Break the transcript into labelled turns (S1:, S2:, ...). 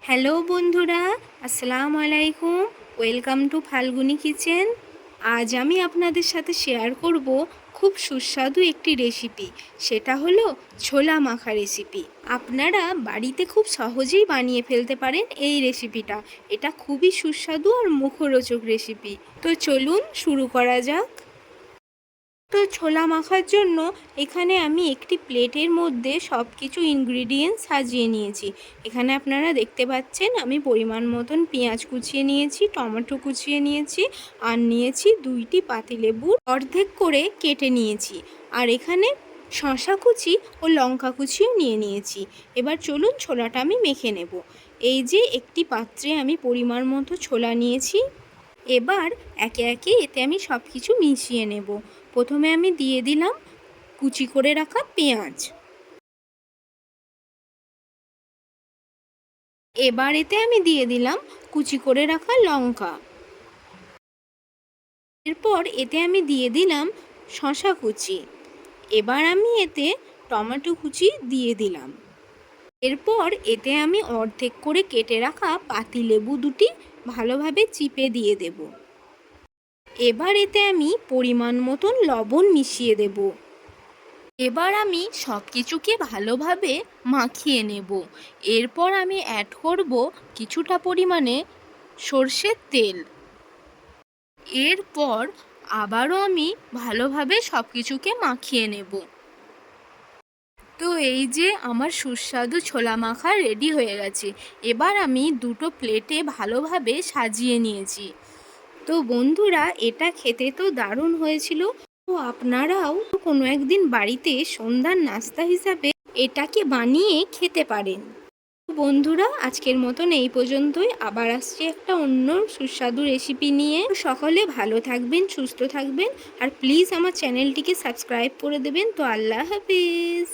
S1: Hello বন্ধুরা, আসসালামু আলাইকুম। Welcome to Falguni kitchen. আজ আমি আপনাদের সাথে শেয়ার করব খুব সুস্বাদু একটি রেসিপি। সেটা হলো ছোলা মাখা রেসিপি। আপনারা বাড়িতে খুব সহজেই বানিয়ে ফেলতে পারেন এই রেসিপিটা। এটা খুবই সুস্বাদু আর মুখরোচক রেসিপি। তো চলুন শুরু করা যাক। তো ছোলা মাখার জন্য এখানে আমি একটি প্লেটের মধ্যে সব কিছু ইনগ্রিডিয়েন্টস সাজিয়ে নিয়েছি। এখানে আপনারা দেখতে পাচ্ছেন আমি পরিমাণ মতন পেঁয়াজ কুচিয়ে নিয়েছি, টমেটো কুচিয়ে নিয়েছি, আর নিয়েছি 2টি পাতিলেবুর অর্ধেক করে কেটে নিয়েছি। আর এখানে শসা কুচি ও লঙ্কা কুচিও নিয়ে নিয়েছি। এবার চলুন ছোলাটা আমি মেখে নেব। এই যে একটি পাত্রে আমি পরিমাণ মতো ছোলা নিয়েছি। এবার একে একে এতে আমি সব কিছু মিশিয়ে নেব। প্রথমে আমি দিয়ে দিলাম কুচি করে রাখা পেঁয়াজ। এবার এতে আমি দিয়ে দিলাম কুচি করে রাখা লঙ্কা। এরপর এতে আমি দিয়ে দিলাম শসা কুচি। এবার আমি এতে টমেটো কুচি দিয়ে দিলাম। এরপর এতে আমি অর্ধেক করে কেটে রাখা পাতিলেবু দুটি ভালোভাবে চিপে দিয়ে দেব। এবার এতে আমি পরিমাণ মতন লবণ মিশিয়ে দেব। এবার আমি সব কিছুকে ভালোভাবে মাখিয়ে নেব। এরপর আমি অ্যাড করব কিছুটা পরিমাণে সর্ষের তেল। এরপর আবারও আমি ভালোভাবে সব কিছুকে মাখিয়ে নেব। তো এই যে আমার সুস্বাদু ছোলা মাখা রেডি হয়ে গেছে। এবার আমি দুটো প্লেটে ভালোভাবে সাজিয়ে নিয়েছি। তো বন্ধুরা, এটা খেতে তো দারুণ হয়েছিল। তো আপনারাও কোনো একদিন বাড়িতে সন্ধ্যার নাস্তা হিসাবে এটাকে বানিয়ে খেতে পারেন। বন্ধুরা, আজকের মতন এই পর্যন্তই। আবার আসছি একটা অন্য সুস্বাদু রেসিপি নিয়ে। সকলে ভালো থাকবেন, সুস্থ থাকবেন, আর প্লিজ আমার চ্যানেলটিকে সাবস্ক্রাইব করে দেবেন। তো আল্লাহ হাফিজ।